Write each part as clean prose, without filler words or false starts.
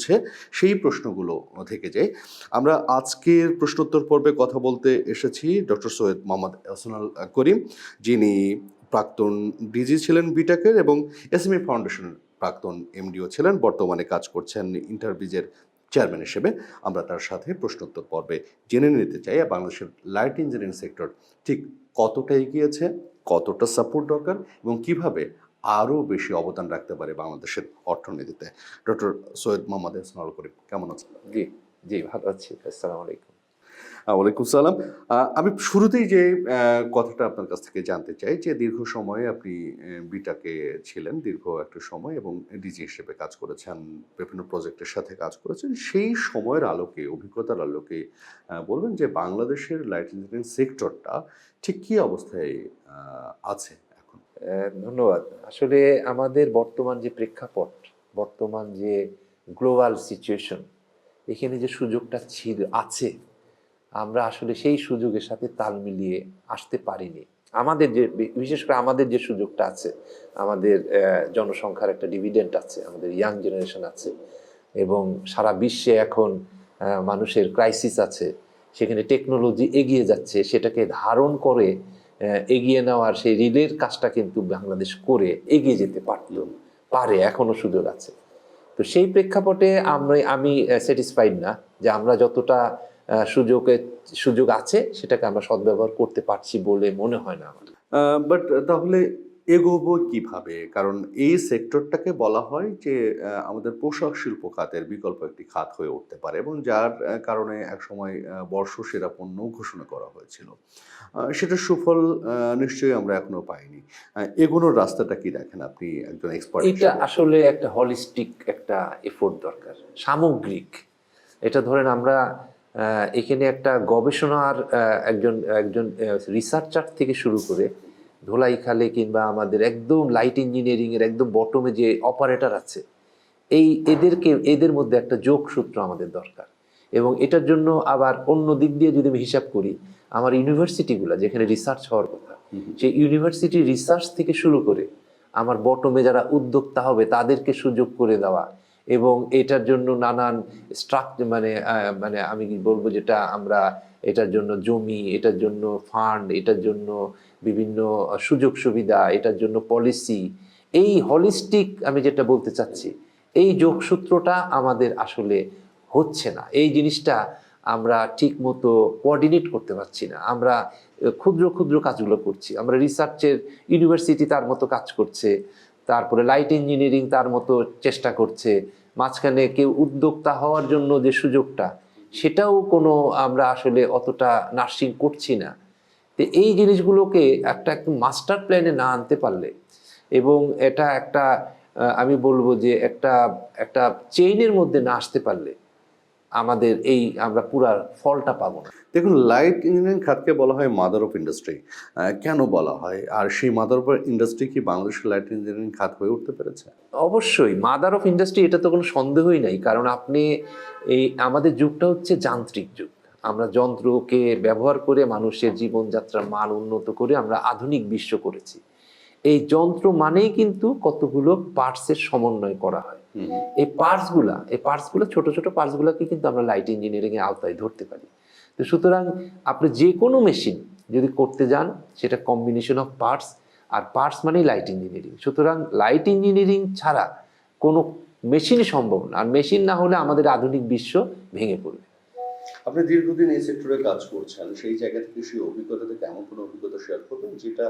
চলছে সেই প্রশ্নগুলো থেকে যাই। আমরা আজকের প্রশ্নোত্তর পর্বে কথা বলতে এসেছি ডক্টর সৈয়দ মোহাম্মদ এহসানুল করিম, যিনি প্রাক্তন ডিজি ছিলেন বিটাকের এবং এসএমই ফাউন্ডেশনের প্রাক্তন এমডিও ছিলেন। বর্তমানে কাজ করছেন ইন্টারবিজের চেয়ারম্যান হিসেবে। আমরা তার সাথে প্রশ্নোত্তর পর্বে জেনে নিতে চাই বাংলাদেশের লাইট ইঞ্জিনিয়ারিং সেক্টর ঠিক কতটা এগিয়েছে, কতটা সাপোর্ট দরকার এবং কিভাবে আরও বেশি অবদান রাখতে পারে বাংলাদেশের অর্থনীতিতে। ডক্টর সৈয়দ মোহাম্মদ এহসানুল করিম, কেমন আছেন? জি জি, ভালো আছি। আসসালামু আলাইকুম। ওয়ালাইকুম সালাম। আমি শুরুতেই যে কথাটা আপনার কাছ থেকে জানতে চাই যে দীর্ঘ সময় আপনি বিটাকে ছিলেন দীর্ঘ একটা সময় এবং ডিজি হিসেবে কাজ করেছেন, বিভিন্ন প্রজেক্টের সাথে কাজ করেছেন। সেই সময়ের আলোকে, অভিজ্ঞতার আলোকে বলবেন যে বাংলাদেশের লাইট ইঞ্জিনিয়ারিং সেক্টরটা ঠিক কী অবস্থায় আছে এখন? ধন্যবাদ। আসলে আমাদের বর্তমান যে প্রেক্ষাপট, বর্তমান যে গ্লোবাল সিচুয়েশন, এখানে যে সুযোগটা আছে, আমরা আসলে সেই সুযোগের সাথে তাল মিলিয়ে আসতে পারিনি। আমাদের যে বিশেষ করে আমাদের যে সুযোগটা আছে, আমাদের জনসংখ্যার একটা ডিভিডেন্ট আছে, আমাদের ইয়াং জেনারেশন আছে এবং সারা বিশ্বে এখন মানুষের ক্রাইসিস আছে, সেখানে টেকনোলজি এগিয়ে যাচ্ছে, সেটাকে ধারণ করে এগিয়ে নেওয়ার সেই রিলের কাজটা কিন্তু বাংলাদেশ করে এগিয়ে যেতে পারে, এখনো সুযোগ আছে। তো সেই প্রেক্ষাপটে আমি স্যাটিসফাইড না যে আমরা যতটা সুযোগ আছে সেটাকে আমরা সদ্ব্যবহার করতে পারছি বলে মনে হয় না আমার। বাট তাহলে এগোবো কিভাবে? কারণ এই সেক্টরটাকে বলা হয় যে আমাদের পোশাক শিল্প খাতের বিকল্প একটি খাত হয়ে উঠতে পারে এবং যার কারণে একসময় বর্ষসেরা পণ্য ঘোষণা করা হয়েছিল। সেটার সুফল নিশ্চয়ই আমরা এখনো পাইনি। এগোনোর রাস্তাটা কি দেখেন আপনি একজন এক্সপার্ট এটা হিসেবে? আসলে একটা হলিস্টিক একটা এফোর্ট দরকার, সামগ্রিক। এটা ধরেন আমরা এখানে একটা গবেষণার একজন একজন রিসার্চার থেকে শুরু করে ধোলাইখালে কিংবা আমাদের একদম লাইট ইঞ্জিনিয়ারিং এর একদম বটমে যে অপারেটর আছে, এদের মধ্যে একটা যোগসূত্র আমাদের দরকার। এবং এটার জন্য আবার অন্য দিক দিয়ে যদি আমি হিসাব করি, আমার ইউনিভার্সিটিগুলো যেখানে রিসার্চ হওয়ার কথা, সেই ইউনিভার্সিটি রিসার্চ থেকে শুরু করে আমার বটমে যারা উদ্যোক্তা হবে তাদেরকে সুযোগ করে দেওয়া এবং এটার জন্য নানান মানে আমি বলবো যেটা আমরা এটার জন্য জমি, এটার জন্য ফান্ড, এটার জন্য বিভিন্ন সুযোগ সুবিধা, এটার জন্য পলিসি, এই হলিস্টিক আমি যেটা বলতে চাচ্ছি, এই যোগসূত্রটা আমাদের আসলে হচ্ছে না। এই জিনিসটা আমরা ঠিক মতো কোঅর্ডিনেট করতে পারছি না। আমরা ক্ষুদ্র ক্ষুদ্র কাজগুলো করছি। আমরা রিসার্চের ইউনিভার্সিটি তার মতো কাজ করছে, তারপরে লাইট ইঞ্জিনিয়ারিং তার মতো চেষ্টা করছে, মাঝখানে কেউ উদ্যোক্তা হওয়ার জন্য যে সুযোগটা, সেটাও কোনো আমরা আসলে অতটা নার্সিং করছি না। তো এই জিনিসগুলোকে একটা মাস্টার প্ল্যানে না আনতে পারলে এবং এটা একটা আমি বলবো যে একটা একটা চেইনের মধ্যে না আসতে পারলে আমাদের আমরা পুরা ফলটা পাবো না। দেখুন, লাইট ইঞ্জিনিয়ারিং খাতকে বলা হয় মাদার অফ ইন্ডাস্ট্রি। কেন বলা হয়? আর সেই মাদার অফ ইন্ডাস্ট্রি কি বাংলাদেশের লাইট ইঞ্জিনিয়ারিং খাত হয়ে উঠতে পেরেছে? অবশ্যই মাদার অফ ইন্ডাস্ট্রি, এটা তো কোনো সন্দেহই নাই। কারণ আপনি আমাদের যুগটা হচ্ছে যান্ত্রিক যুগ। আমরা যন্ত্রকে ব্যবহার করে মানুষের জীবনযাত্রার মান উন্নত করে আমরা আধুনিক বিশ্ব করেছি। এই যন্ত্র মানেই কিন্তু কতগুলো পার্টসের সমন্বয় করা হয়। এই পার্টসগুলো ছোট ছোট পার্টসগুলোকে কিন্তু আমরা লাইট ইঞ্জিনিয়ারিং এর আওতায় ধরতে পারি। তো সুতরাং আপনি যে কোনো মেশিন যদি করতে যান, সেটা কম্বিনেশন অফ পার্টস, আর পার্টস মানেই লাইট ইঞ্জিনিয়ারিং। সুতরাং লাইট ইঞ্জিনিয়ারিং ছাড়া কোনো মেশিনই সম্ভব না, আর মেশিন না হলে আমাদের আধুনিক বিশ্ব ভেঙে পড়বে। আপনি দীর্ঘদিন এই সেক্টরে কাজ করছেন, সেই জায়গা থেকে সেই অভিজ্ঞতা থেকে এমন কোনো অভিজ্ঞতা শেয়ার করবেন যেটা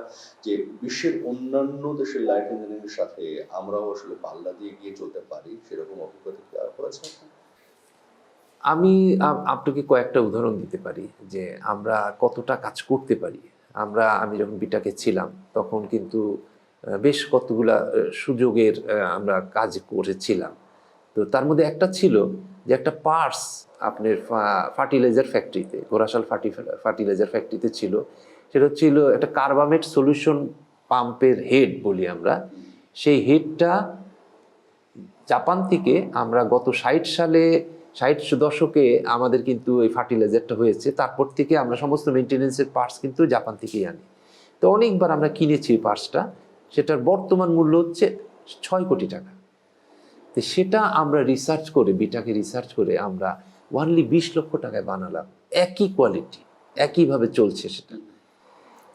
যে বিশ্বের অন্যান্য দেশের লাইট ইঞ্জিনিয়ারিং এর সাথে আমরাও আসলে পাল্লা দিয়ে গিয়ে চলতে পারি, সেরকম অভিজ্ঞতা কি আর করেছেন? আমি আপনাকে কয়েকটা উদাহরণ দিতে পারি যে আমরা কতটা কাজ করতে পারি। আমি যখন বিটাকে ছিলাম তখন কিন্তু বেশ কতগুলা সুযোগের আমরা কাজ করেছিলাম। তো তার মধ্যে একটা ছিল যে একটা পার্টস আপনার ফার্টিলাইজার ফ্যাক্টরিতে, ঘোড়াশাল ফার্টিলাইজার ফ্যাক্টরিতে ছিল। সেটা ছিল একটা কার্বামেট সলিউশন পাম্পের হেড বলি আমরা। সেই হেডটা জাপান থেকে আমরা গত 60 দশকে আমাদের কিন্তু এই ফার্টিলাইজারটা হয়েছে। তারপর থেকে আমরা সমস্ত মেনটেনেন্সের পার্টস কিন্তু জাপান থেকেই আনি। তো অনেকবার আমরা কিনেছি পার্টসটা। সেটার বর্তমান মূল্য হচ্ছে 6 কোটি টাকা। তো সেটা আমরা রিসার্চ করে, বিটাকে রিসার্চ করে আমরা ওয়ানলি 20 লক্ষ টাকায় বানালাম, একই কোয়ালিটি, একইভাবে চলছে সেটা।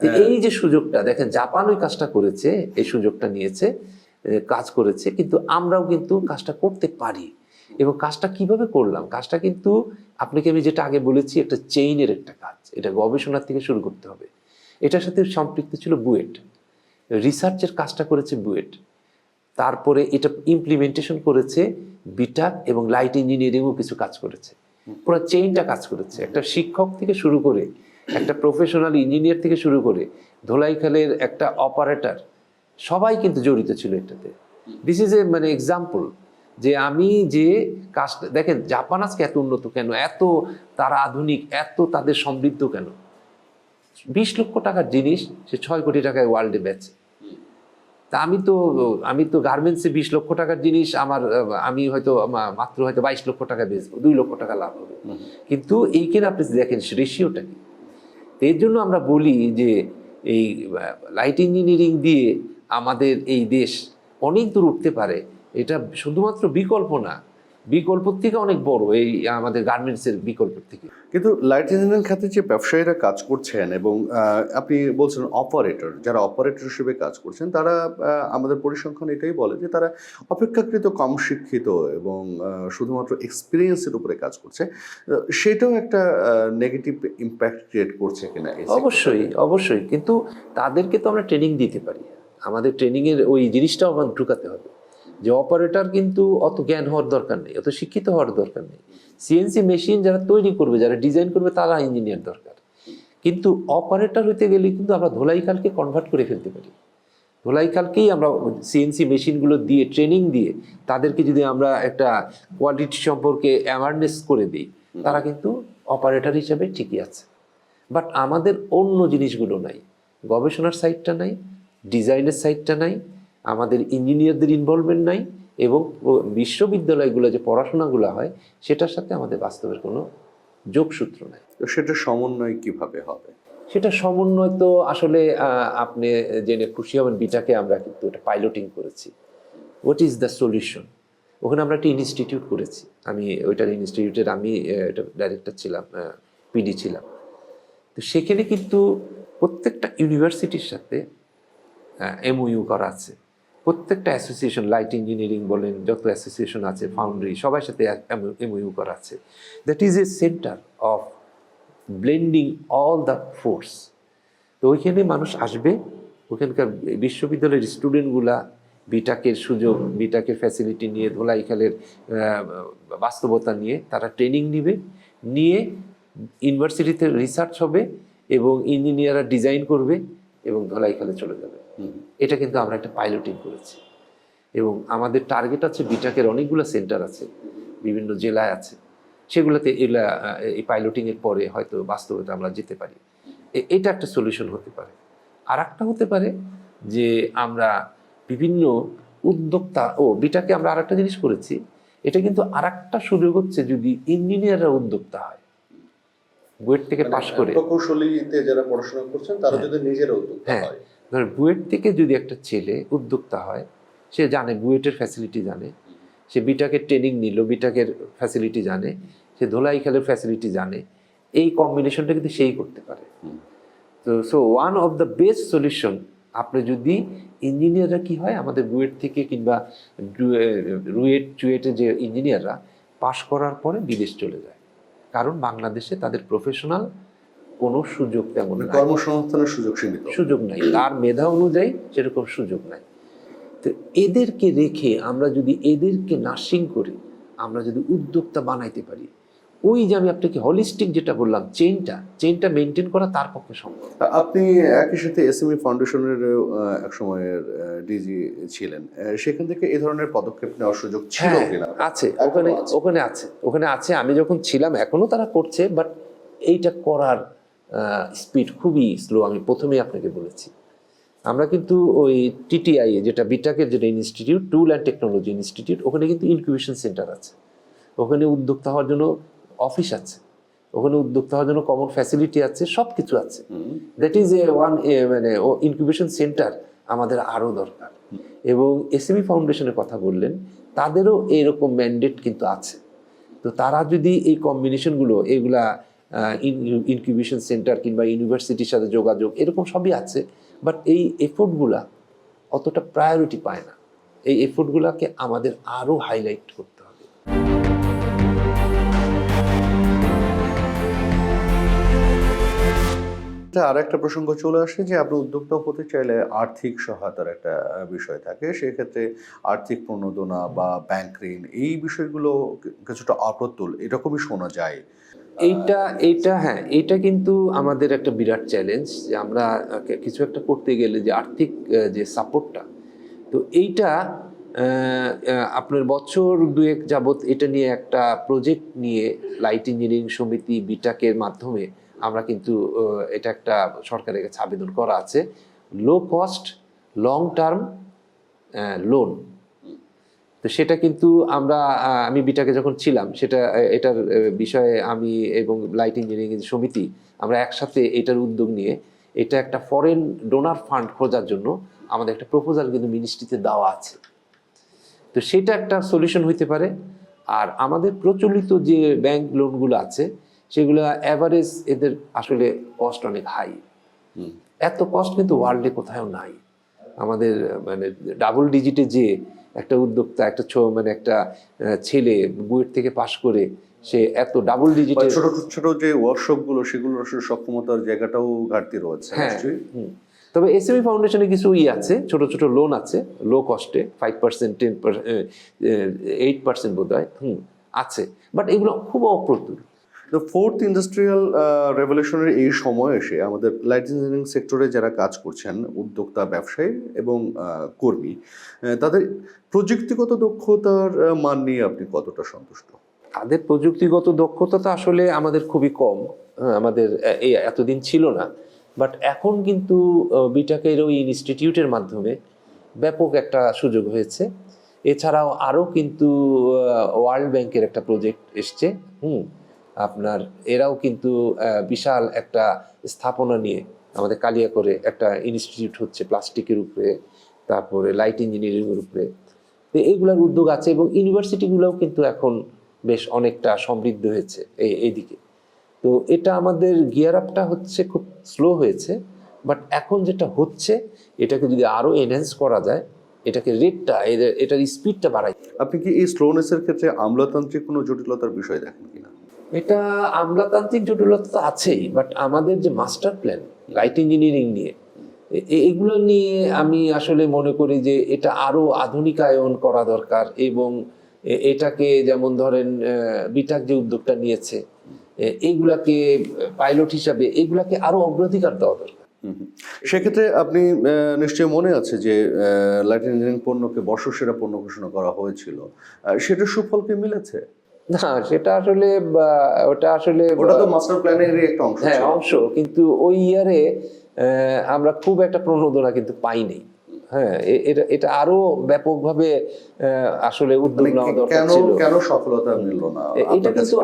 তো এই যে সুযোগটা দেখেন, জাপান ওই কাজটা করেছে, এই সুযোগটা নিয়েছে, কাজ করেছে, কিন্তু আমরাও কিন্তু কাজটা করতে পারি। এবং কাজটা কিভাবে করলাম, কাজটা কিন্তু আপনাকে আমি যেটা আগে বলেছি, একটা চেইনের একটা কাজ, এটা গবেষণার থেকে শুরু করতে হবে। এটার সাথে সম্পৃক্ত ছিল বুয়েট, রিসার্চের কাজটা করেছে বুয়েট, তারপরে এটা ইমপ্লিমেন্টেশন করেছে বিটাক, এবং লাইট ইঞ্জিনিয়ারিংও কিছু কাজ করেছে, পুরো চেইনটা কাজ করেছে। একটা শিক্ষক থেকে শুরু করে, একটা প্রফেশনাল ইঞ্জিনিয়ার থেকে শুরু করে, ধোলাইখালের একটা অপারেটর, সবাই কিন্তু জড়িত ছিল এটাতে। দিস ইজ এ মানে এক্সাম্পল যে আমি যে কাজটা দেখেন, জাপান আজকে এত উন্নত কেন, এত তারা আধুনিক, এত তাদের সমৃদ্ধ কেন? 20 লক্ষ টাকার জিনিস সে 6 কোটি টাকায় ওয়ার্ল্ডে বেচে। তা আমি তো গার্মেন্টসে 20 লক্ষ টাকার জিনিস আমি হয়তো মাত্র হয়তো 22 লক্ষ টাকা বেচবো, 2 লক্ষ টাকা লাভ হবে। কিন্তু এইখানে আপনি দেখেন রেশিওটা কি। এর জন্য আমরা বলি যে এই লাইট ইঞ্জিনিয়ারিং দিয়ে আমাদের এই দেশ অনেক দূর উঠতে পারে। এটা শুধুমাত্র বিকল্প না, বিকল্প থেকে অনেক বড় এই আমাদের গার্মেন্টসের বিকল্প থেকে। কিন্তু লাইট ইঞ্জিনিয়ারিং খাতে যে ব্যবসায়ীরা কাজ করছেন এবং আপনি বলছেন অপারেটর, যারা অপারেটর হিসেবে কাজ করছেন, তারা আমাদের পরিসংখ্যান এটাই বলে যে তারা অপেক্ষাকৃত কম শিক্ষিত এবং শুধুমাত্র এক্সপিরিয়েন্সের উপরে কাজ করছে। সেটাও একটা নেগেটিভ ইম্প্যাক্ট ক্রিয়েট করছে কিনা? অবশ্যই, অবশ্যই। কিন্তু তাদেরকে তো আমরা ট্রেনিং দিতে পারি, আমাদের ট্রেনিংয়ের ওই জিনিসটাও আমার ঢুকাতে হবে যে অপারেটর কিন্তু অত জ্ঞান হওয়ার দরকার নেই, অত শিক্ষিত হওয়ার দরকার নেই। সিএনসি মেশিন যারা তৈরি করবে, যারা ডিজাইন করবে, তারা ইঞ্জিনিয়ার দরকার। কিন্তু অপারেটর হইতে গেলে কিন্তু আমরা ধোলাইখালকে কনভার্ট করে ফেলতে পারি। ধোলাইখালকেই আমরা সিএনসি মেশিনগুলো দিয়ে, ট্রেনিং দিয়ে, তাদেরকে যদি আমরা একটা কোয়ালিটি সম্পর্কে অ্যাওয়ারনেস করে দিই, তারা কিন্তু অপারেটর হিসেবে ঠিকই আছে। বাট আমাদের অন্য জিনিসগুলো নাই, গবেষণার সাইডটা নাই, ডিজাইনের সাইডটা নাই, আমাদের ইঞ্জিনিয়ারদের ইনভলভমেন্ট নাই, এবং বিশ্ববিদ্যালয়গুলো যে পড়াশোনাগুলো হয় সেটার সাথে আমাদের বাস্তবের কোনো যোগসূত্র নাই। তো সেটা সমন্বয় কিভাবে হবে? সেটা সমন্বয় তো আসলে আপনি জেনে খুশি হবেন, বিটাকে আমরা কিন্তু এটা পাইলটিং করেছি। What is the solution? ওখানে আমরা একটা ইনস্টিটিউট করেছি, আমি ওইটার ইনস্টিটিউটের এটা ডাইরেক্টর ছিলাম, পিডি ছিলাম। তো সেখানে কিন্তু প্রত্যেকটা ইউনিভার্সিটির সাথে এমওইউ করা আছে, প্রত্যেকটা অ্যাসোসিয়েশন, লাইট ইঞ্জিনিয়ারিং বলেন, যত অ্যাসোসিয়েশন আছে, ফাউন্ডারি, সবার সাথে এমওইউ করা আছে। That is a centre of blending all the force. তো ওইখানে মানুষ আসবে, ওখানকার বিশ্ববিদ্যালয়ের স্টুডেন্টগুলা বিটাকের সুযোগ, বিটাকের ফ্যাসিলিটি নিয়ে, ধোলাইখালের বাস্তবতা নিয়ে তারা ট্রেনিং নিয়ে ইউনিভার্সিটিতে রিসার্চ হবে, এবং ইঞ্জিনিয়াররা ডিজাইন করবে এবং ধোলাইখালে চলে যাবে। এটা কিন্তু আমরা একটা পাইলটিং করেছি, এবং আমাদের টার্গেট আছে, বিটাকের অনেকগুলো সেন্টার আছে, বিভিন্ন জেলায় আছে, সেগুলোতে এই পাইলটিংয়ের পরে হয়তো বাস্তবতা আমরা যেতে পারি। এটা একটা সলিউশন হতে পারে। আর একটা হতে পারে যে আমরা বিভিন্ন উদ্যোক্তা, বিটাকে আমরা আর একটা জিনিস করেছি, এটা কিন্তু আর একটা সুযোগ হচ্ছে যদি ইঞ্জিনিয়াররা উদ্যোক্তা হয়, বুয়েট থেকে পাশ করে, প্রকৌশলীতে যারা পড়াশোনা করছেন তারা যদি নিজেরা উদ্যোক্তা হয়। ধরেন বুয়েট থেকে যদি একটা ছেলে উদ্যোক্তা হয়, সে জানে বুয়েটের ফ্যাসিলিটি জানে, সে বিটাকের ট্রেনিং নিল, বিটাকের ফ্যাসিলিটি জানে, সে ধোলাইখালের ফ্যাসিলিটি জানে, এই কম্বিনেশনটা কিন্তু সেই করতে পারে। তো so one of the best solution, আপনি যদি ইঞ্জিনিয়াররা কি হয় আমাদের বুয়েট থেকে কিংবা চুয়েটের যে ইঞ্জিনিয়াররা পাশ করার পরে বিদেশ চলে যায়, কারণ বাংলাদেশে তাদের প্রফেশনাল কোনো সুযোগ তেমন নাই, কর্মসংস্থানের সুযোগ নাই, তার মেধা অনুযায়ী সেরকম সুযোগ নাই। তো এদেরকে রেখে আমরা যদি এদেরকে নার্সিং করে আমরা যদি উদ্যোক্তা বানাইতে পারি, ওই যে আমি আপনাকে হলিস্টিক যেটা বললাম, চেইনটা মেনটেন করা তার পক্ষে সম্ভব। আপনি একই সাথে এসএমই ফাউন্ডেশনের এক সময়ের ডিজি ছিলেন, সেখান থেকে এই ধরনের পদক্ষেপ নেওয়ার সুযোগ ছিল কিনা? আছে, ওখানে আছে। আমি যখন ছিলাম, এখনো তারা করছে, বাট এইটা করার স্পিড খুবই স্লো। আমি প্রথমেই আপনাকে বলেছি, আমরা কিন্তু ওই টিটিআই, যেটা বিটাকের যেটা institute, tool and technology institute, ওখানে কিন্তু ইনকিউবেশন সেন্টার আছে, ওখানে উদ্যোক্তা হওয়ার জন্য অফিস আছে, ওখানে উদ্যোক্তা হওয়ার জন্য কমন ফ্যাসিলিটি আছে, সব কিছু আছে। দ্যাট ইজ মানে ইনকিউবেশন সেন্টার আমাদের আরও দরকার। এবং এসএমই ফাউন্ডেশনের কথা বললেন, তাদেরও এরকম ম্যান্ডেট কিন্তু আছে। তো তারা যদি এই কম্বিনেশনগুলো এগুলা ইনকিউবেশন সেন্টার কিংবা ইউনিভার্সিটির সাথে যোগাযোগ এরকম সবই আছে, বাট এই এফোর্টগুলা অতটা প্রায়োরিটি পায় না। এই এফোর্টগুলোকে আমাদের আরও হাইলাইট করতে হবে। আর একটা প্রসঙ্গ চলে আসে যে আপনি উদ্যোক্তা হতে চাইলে আর্থিক সহায়তার একটা বিষয় থাকে, সেক্ষেত্রে আর্থিক প্রণোদনা বা ব্যাংক ঋণ এই বিষয়গুলো কিছুটা অপ্রতুল এরকমই শোনা যায়। হ্যাঁ, এটা কিন্তু আমাদের একটা বিরাট চ্যালেঞ্জ যে আমরা কিছু একটা করতে গেলে যে আর্থিক যে সাপোর্টটা, তো এইটা আপনার বছর দুয়েক যাবত এটা নিয়ে একটা প্রজেক্ট নিয়ে লাইট ইঞ্জিনিয়ারিং সমিতি বিটাকের মাধ্যমে আমরা কিন্তু এটা একটা সরকারের কাছে আবেদন করা আছে, low cost long term loan. তো সেটা কিন্তু আমি বিটাকে যখন ছিলাম সেটা এটার বিষয়ে আমি এবং লাইট ইঞ্জিনিয়ারিং সমিতি আমরা একসাথে এটার উদ্যোগ নিয়ে এটা একটা ফরেন ডোনার ফান্ড খোঁজার জন্য আমাদের একটা প্রপোজাল কিন্তু মিনিস্ট্রিতে দেওয়া আছে। তো সেটা একটা সলিউশন হইতে পারে। আর আমাদের প্রচলিত যে ব্যাংক লোনগুলো আছে সেগুলো অ্যাভারেজ এদের আসলে কস্ট অনেক হাই। এত কস্ট কিন্তু ওয়ার্ল্ডে কোথাও নাই। আমাদের মানে ডাবল ডিজিটে যে একটা উদ্যোক্তা একটা একটা ছেলে বুয়েট থেকে পাশ করে সে এত ডাবল ডিজিটে ছোট ছোট যে ওয়ার্কশপ গুলো সেগুলোর আসলে সক্ষমতার জায়গাটাও ঘাটতি রয়েছে। হ্যাঁ, তবে এসএমই ফাউন্ডেশনে কিছু আছে, ছোট ছোট লোন আছে লো কস্টে 5%, 10%, 8% বোধ হয় আছে, বাট এগুলো খুব অপ্রতুল। তো ফোর্থ ইন্ডাস্ট্রিয়াল রেভলিউশনের এই সময় এসে আমাদের লাইট ইঞ্জিনিয়ারিং সেক্টরে যারা কাজ করছেন উদ্যোক্তা ব্যবসায়ী এবং কর্মী, তাদের প্রযুক্তিগত দক্ষতার মান নিয়ে আপনি কতটা সন্তুষ্ট? তাদের প্রযুক্তিগত দক্ষতা তো আসলে আমাদের খুবই কম, আমাদের এতদিন ছিল না, বাট এখন কিন্তু বিটাকের ওই ইনস্টিটিউটের মাধ্যমে ব্যাপক একটা সুযোগ হয়েছে। এছাড়াও আরও কিন্তু ওয়ার্ল্ড ব্যাংকের একটা প্রজেক্ট এসছে, আপনার এরাও কিন্তু বিশাল একটা স্থাপনা নিয়ে আমাদের কালিয়াকৈরে একটা ইনস্টিটিউট হচ্ছে প্লাস্টিকের উপরে, তারপরে লাইট ইঞ্জিনিয়ারিংয়ের উপরে। তো এইগুলোর উদ্যোগ আছে এবং ইউনিভার্সিটিগুলোও কিন্তু এখন বেশ অনেকটা সমৃদ্ধ হয়েছে এইদিকে। তো এটা আমাদের গিয়ার আপটা হচ্ছে খুব স্লো হয়েছে, বাট এখন যেটা হচ্ছে এটাকে যদি আরও এনহ্যান্স করা যায়, এটাকে রেটটা এটার স্পিডটা বাড়াই। আপনি কি এই স্লোনেসের ক্ষেত্রে আমলাতান্ত্রিক কোনো জটিলতার বিষয় দেখেন কিনা? এটা আমলাতান্ত্রিক জটিলতা তো আছেই, বাট আমাদের যে মাস্টার প্ল্যান লাইট ইঞ্জিনিয়ারিং নিয়ে এগুলো নিয়ে আমি আসলে মনে করি যে এটা আরো আধুনিকায়ন করা দরকার এবং এটাকে যেমন ধরেন বিটাক যে উদ্যোগটা নিয়েছে এইগুলাকে পাইলট হিসাবে এগুলাকে আরো অগ্রাধিকার দেওয়া দরকার। সেক্ষেত্রে আপনি নিশ্চয়ই মনে আছে যে লাইট ইঞ্জিনিয়ারিং পণ্যকে বর্ষসেরা পণ্য ঘোষণা করা হয়েছিল, সেটার সুফল কি মিলেছে? না, সেটা আসলে ওটা তো মাস্টার প্ল্যানেরই একটা অংশ। হ্যাঁ, অংশ, কিন্তু ওই ইয়ারে আমরা খুব একটা প্রণোদনা কিন্তু পাইনি। হ্যাঁ, এটা আরো ব্যাপকভাবে আসলে উদ্যোগ নেওয়া দরকার ছিল। কেন সফলতা মিলল না? এটা কিন্তু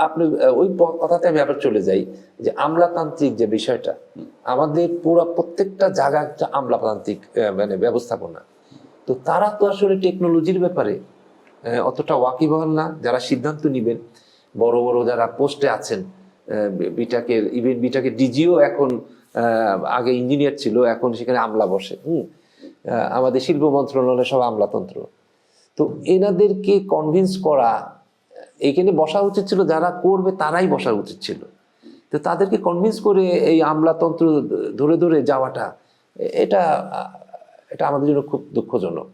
আপনার ওই কথাতে আমি আবার চলে যাই যে আমলাতান্ত্রিক যে বিষয়টা, আমাদের প্রত্যেকটা জায়গা একটা আমলাতান্ত্রিক মানে ব্যবস্থাপনা। তো তারা তো আসলে টেকনোলজির ব্যাপারে অতটা ওয়াকিবহাল না। যারা সিদ্ধান্ত নিবেন বড় বড় যারা পোস্টে আছেন, বিটাকের ডিজিও এখন আগে ইঞ্জিনিয়ার ছিল, এখন সেখানে আমলা বসে। আমাদের শিল্প মন্ত্রণালয়ে সব আমলাতন্ত্র। তো এনাদেরকে কনভিন্স করা, এখানে বসা উচিত ছিল যারা করবে তারাই বসা উচিত ছিল। তো তাদেরকে কনভিন্স করে এই আমলাতন্ত্র ধরে ধরে যাওয়াটা এটা আমাদের জন্য খুব দুঃখজনক।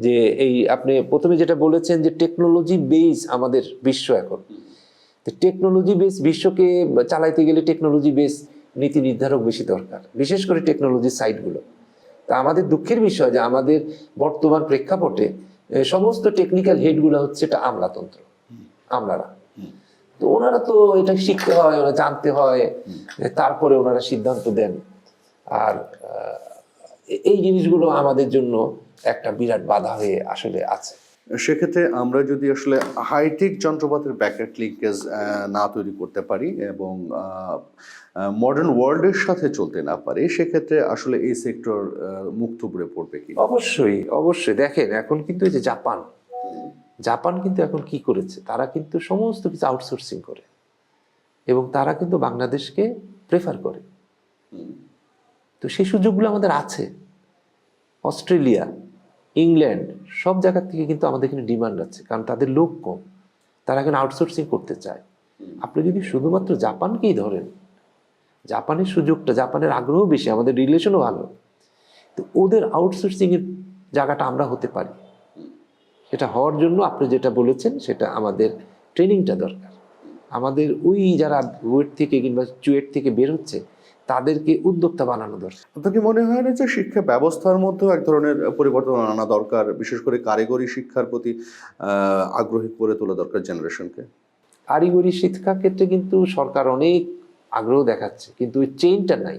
যে এই আপনি প্রথমে যেটা বলেছেন যে টেকনোলজি বেস আমাদের বিশ্ব এখন, তো টেকনোলজি বেস বিশ্বকে চালাইতে গেলে টেকনোলজি বেস নীতি নির্ধারক বেশি দরকার, বিশেষ করে টেকনোলজির সাইটগুলো। তা আমাদের দুঃখের বিষয় যে আমাদের বর্তমান প্রেক্ষাপটে সমস্ত টেকনিক্যাল হেডগুলো হচ্ছে এটা আমলাতন্ত্র, আমলারা। তো ওনারা তো এটা শিখতে হয়, ওরা জানতে হয়, তারপরে ওনারা সিদ্ধান্ত দেন। আর এই জিনিসগুলো আমাদের জন্য একটা বিরাট বাধা হয়ে আসলে আছে। সেক্ষেত্রে আমরা যদি আসলে হাইটেক যন্ত্রপাতির ব্যাকএন্ড লিঙ্কেজ না তৈরি করতে পারি এবং মডার্ন ওয়ার্ল্ডের সাথে চলতে না পারি, সেক্ষেত্রে আসলে এই সেক্টর মুখ থুবড়ে পড়বে কি? অবশ্যই অবশ্যই। দেখেন এখন কিন্তু এই যে জাপান কিন্তু এখন কি করেছে, তারা কিন্তু সমস্ত কিছু আউটসোর্সিং করে এবং তারা কিন্তু বাংলাদেশকে প্রেফার করে। তো সেই সুযোগগুলো আমাদের আছে। অস্ট্রেলিয়া, ইংল্যান্ড সব জায়গা থেকে কিন্তু আমাদের এখানে ডিমান্ড আছে, কারণ তাদের লোক কম, তারা এখানে আউটসোর্সিং করতে চায়। আপনি যদি শুধুমাত্র জাপানকেই ধরেন, জাপানের সুযোগটা, জাপানের আগ্রহ বেশি, আমাদের রিলেশনও ভালো, তো ওদের আউটসোর্সিংয়ের জায়গাটা আমরা হতে পারি। সেটা হওয়ার জন্য আপনি যেটা বলেছেন, সেটা আমাদের ট্রেনিংটা দরকার। আমাদের ওই যারা বুয়েট থেকে কিংবা চুয়েট থেকে বের হচ্ছে তাদেরকে উদ্যোক্তা বানানো দরকার। আপনার কি মনে হয় না যে শিক্ষা ব্যবস্থার মধ্যেও এক ধরনের পরিবর্তন আনা দরকার, বিশেষ করে কারিগরি শিক্ষার প্রতি আগ্রহী করে তোলা দরকার জেনারেশনকে? কারিগরি শিক্ষা ক্ষেত্রে কিন্তু সরকার অনেক আগ্রহ দেখাচ্ছে, কিন্তু ওই চেইনটা নাই,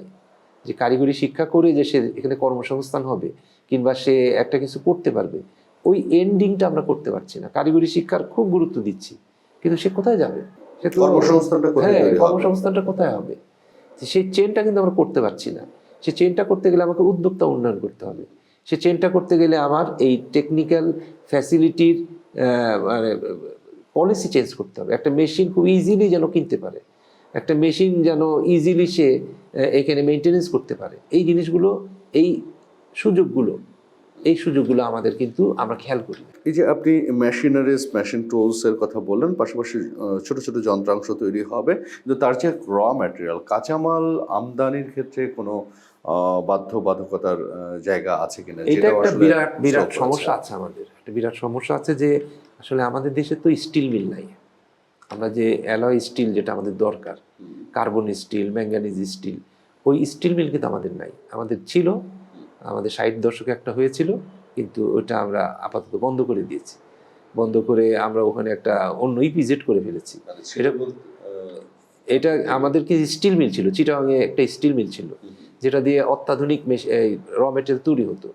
যে কারিগরি শিক্ষা করে যে সে এখানে কর্মসংস্থান হবে কিংবা সে একটা কিছু করতে পারবে, ওই এন্ডিংটা আমরা করতে পারছি না। কারিগরি শিক্ষার খুব গুরুত্ব দিচ্ছি, কিন্তু সে কোথায় যাবে? সে তো কর্মসংস্থানটা কোথায় তৈরি হবে? কর্মসংস্থানটা কোথায় হবে? সেই চেনটা কিন্তু আমরা করতে পারছি না। সেই চেনটা করতে গেলে আমাকে উদ্যোক্তা উন্নয়ন করতে হবে। সেই চেনটা করতে গেলে আমার এই টেকনিক্যাল ফ্যাসিলিটির মানে পলিসি চেঞ্জ করতে হবে। একটা মেশিন খুব ইজিলি যেন কিনতে পারে, একটা মেশিন যেন ইজিলি সে এখানে মেনটেনেন্স করতে পারে। এই জিনিসগুলো, এই সুযোগগুলো আমাদের কিন্তু আমরা খেয়াল করি। এই যে আপনি মেশিনারিজ, মেশিন টুলসের কথা বললেন, পাশাপাশি ছোট ছোট যন্ত্রাংশ তৈরি হবে, কিন্তু তার যে র ম্যাটেরিয়াল, কাঁচামাল আমদানির ক্ষেত্রে কোনো বাধ্যবাধকতার জায়গা আছে কিনা? এটা একটা বিরাট সমস্যা আছে আমাদের। একটা বিরাট সমস্যা আছে যে আসলে আমাদের দেশে তো স্টিল মিল নাই। আমরা যে অ্যালয় স্টিল যেটা আমাদের দরকার, কার্বন স্টিল, ম্যাঙ্গানিজ স্টিল, ওই স্টিল মিল কিন্তু আমাদের নাই। আমাদের ছিল, আমাদের 60 দশকে একটা হয়েছিল, কিন্তু ওইটা আমরা আপাতত বন্ধ করে দিয়েছি। বন্ধ করে আমরা ওখানে একটা অন্য ইপিজেড করে ফেলেছি। এটা আমাদের কি স্টিল মিল ছিল, চিটাগাংয়ে একটা স্টিল মিল ছিল, যেটা দিয়ে অত্যাধুনিক র মেটেরিয়াল তৈরি হতো।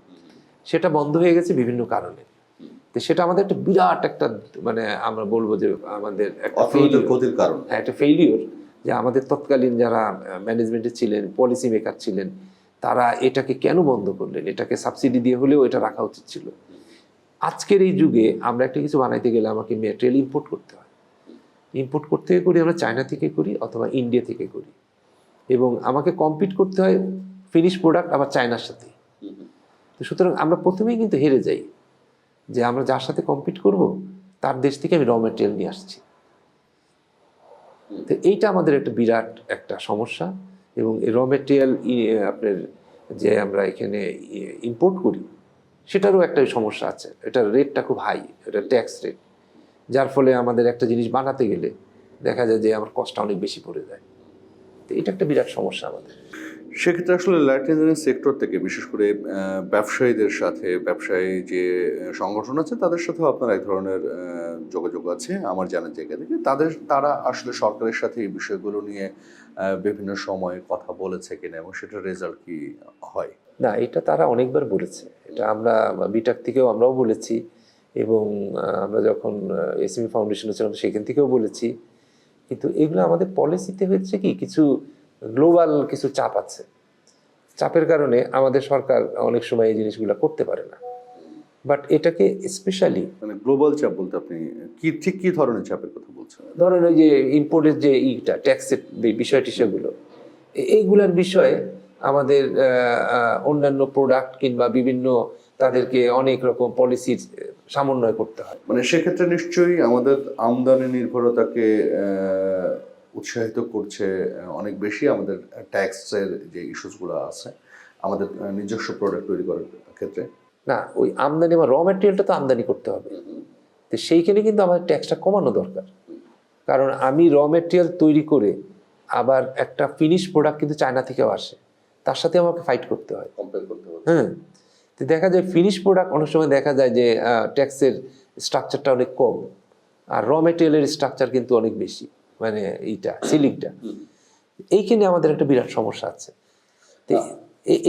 সেটা বন্ধ হয়ে গেছে বিভিন্ন কারণে। তো সেটা আমাদের একটা বিরাট একটা, মানে আমরা বলবো যে আমাদের একটা ক্ষতির কারণ। হ্যাঁ, একটা ফেইলিওর, যে আমাদের তৎকালীন যারা ম্যানেজমেন্টে ছিলেন, পলিসি মেকার ছিলেন, তারা এটাকে কেন বন্ধ করলেন? এটাকে সাবসিডি দিয়ে হলেও এটা রাখা উচিত ছিল। আজকের এই যুগে আমরা একটা কিছু বানাইতে গেলে আমাকে ম্যাটেরিয়াল ইম্পোর্ট করতে হয়। ইম্পোর্ট করতে করি আমরা চায়না থেকে করি অথবা ইন্ডিয়া থেকে করি, এবং আমাকে কম্পিট করতে হয় ফিনিশ প্রোডাক্ট আবার চায়নার সাথে। তো সুতরাং আমরা প্রথমেই কিন্তু হেরে যাই, যে আমরা যার সাথে কম্পিট করব তার দেশ থেকে আমি র ম্যাটেরিয়াল নিয়ে আসছি। তো এইটা আমাদের একটা বিরাট একটা সমস্যা। এবং এই র ম্যাটেরিয়াল আপনার যে আমরা এখানে ইম্পোর্ট করি, সেটারও একটা সমস্যা আছে। এটার রেটটা খুব হাই, এটা ট্যাক্স রেট, যার ফলে আমাদের একটা জিনিস বানাতে গেলে দেখা যায় যে আমার কস্টটা অনেক বেশি পড়ে যায়। তো এটা একটা বিরাট সমস্যা আমাদের। সেক্ষেত্রে আসলে লাইট ইঞ্জিনিয়ারিং সেক্টর থেকে বিশেষ করে ব্যবসায়ীদের সাথে, ব্যবসায়ী যে সংগঠন আছে তাদের সাথেও আপনার এক ধরনের যোগাযোগ আছে আমার জানার জায়গা থেকে। তারা আসলে সরকারের সাথে এই বিষয়গুলো নিয়ে বিভিন্ন সময়ে কথা বলেছে কিনা এবং সেটার রেজাল্ট কি হয়? না, এটা তারা অনেকবার বলেছে। এটা আমরা বিটাক থেকেও আমরাও বলেছি, এবং আমরা যখন এসএমই ফাউন্ডেশনে ছিলাম সেখান থেকেও বলেছি। কিন্তু এগুলো আমাদের পলিসিতে হচ্ছে কি, কিছু গ্লোবাল কিছু চাপ আছে। চাপের কারণে আমাদের সরকার অনেক সময় এই জিনিসগুলো করতে পারে না। বাট এটাকে স্পেশালি, মানে গ্লোবাল চাপ বলতে আপনি কি ধরনের চাপের কথা বলছেন? ধরেন ওই যে ইম্পোর্টের যে ট্যাক্সের বিষয় টিষয়গুলো, এইগুলার বিষয়ে আমাদের অন্যান্য প্রোডাক্ট কিংবা বিভিন্ন তাদেরকে অনেক রকম পলিসির সমন্বয় করতে হয়। মানে সেক্ষেত্রে নিশ্চয়ই আমাদের আমদানি নির্ভরতাকে উৎসাহিত করছে অনেক বেশি আমাদের ট্যাক্সের যে ইস্যুসগুলো আছে আমাদের নিজস্ব প্রোডাক্ট তৈরি করার ক্ষেত্রে। না, ওই আমদানি বা র ম্যাটেরিয়ালটা তো আমদানি করতে হবে, তো সেইখানে কিন্তু আমাদের ট্যাক্সটা কমানো দরকার। কারণ আমি র ম্যাটেরিয়াল তৈরি করে আবার একটা ফিনিশ প্রোডাক্ট কিন্তু চায়না থেকেও আসে, তার সাথে আমাকে ফাইট করতে হয়, কম্পেয়ার করতে হবে। হ্যাঁ। তো দেখা যায় ফিনিশ প্রোডাক্ট অনেক সময় দেখা যায় যে ট্যাক্সের স্ট্রাকচারটা অনেক কম, আর র ম্যাটেরিয়ালের স্ট্রাকচার কিন্তু অনেক বেশি, মানে এইটা সিলিংটা। এইখানে আমাদের একটা বিরাট সমস্যা আছে। তো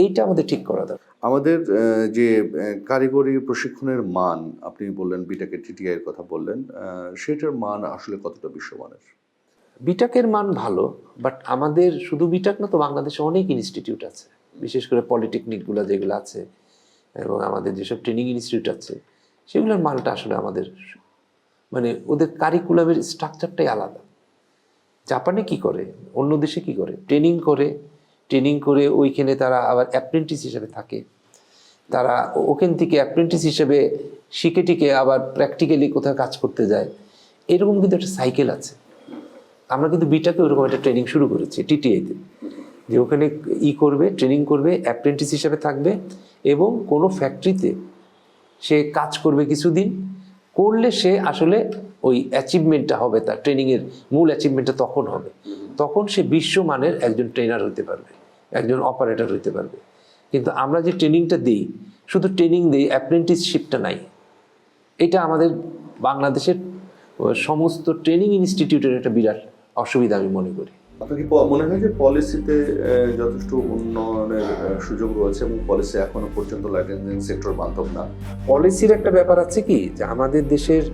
এইটা আমাদের ঠিক করা দরকার। আমাদের যে কারিগরি প্রশিক্ষণের মান, আপনি বললেন বিটাকে টিটিআই এর কথা বললেন, সেটার মান আসলে কতটা বিশ্বমানের? বিটাকের মান ভালো, বাট আমাদের শুধু বিটাক না, তো বাংলাদেশে অনেক ইনস্টিটিউট আছে, বিশেষ করে পলিটেকনিকগুলো যেগুলো আছে এবং আমাদের যেসব ট্রেনিং ইনস্টিটিউট আছে, সেগুলোর মানটা আসলে আমাদের মানে ওদের কারিকুলামের স্ট্রাকচারটাই আলাদা। জাপানে কি করে, অন্য দেশে কি করে, ট্রেনিং করে ওইখানে তারা আবার অ্যাপ্রেন্টিস হিসেবে থাকে, তারা ওখান থেকে অ্যাপ্রেন্টিস হিসেবে শিখে টিকে আবার প্র্যাকটিক্যালি কোথাও কাজ করতে যায়। এরকম কিন্তু একটা সাইকেল আছে। আমরা কিন্তু বিটাকে ওরকম একটা ট্রেনিং শুরু করেছি টিটিআইতে, যে ওখানে করবে, ট্রেনিং করবে, অ্যাপ্রেন্টিস হিসেবে থাকবে এবং কোনো ফ্যাক্টরিতে সে কাজ করবে কিছুদিন, করলে সে আসলে ওই অ্যাচিভমেন্টটা হবে, তার ট্রেনিংয়ের মূল অ্যাচিভমেন্টটা তখন হবে, তখন সে বিশ্বমানের একজন ট্রেনার হতে পারবে, একজন অপারেটর হতে পারবে। কিন্তু আমরা যে ট্রেনিংটা দিই, শুধু ট্রেনিং দিই, অ্যাপ্রেন্টিসশিপটা নাই। এটা আমাদের বাংলাদেশের সমস্ত ট্রেনিং ইনস্টিটিউটের একটা বিরাট অসুবিধা আমি মনে করি। আপনার কি মনে হয় যে পলিসিতে যথেষ্ট উন্নয়নের সুযোগ রয়েছে এবং পলিসি এখনো পর্যন্ত লাইসেন্সিং সেক্টর বান্ধব না? পলিসির একটা ব্যাপার আছে কি, যে আমাদের দেশের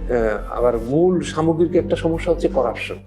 আবার মূল সামগ্রিক একটা সমস্যা হচ্ছে করাপশন।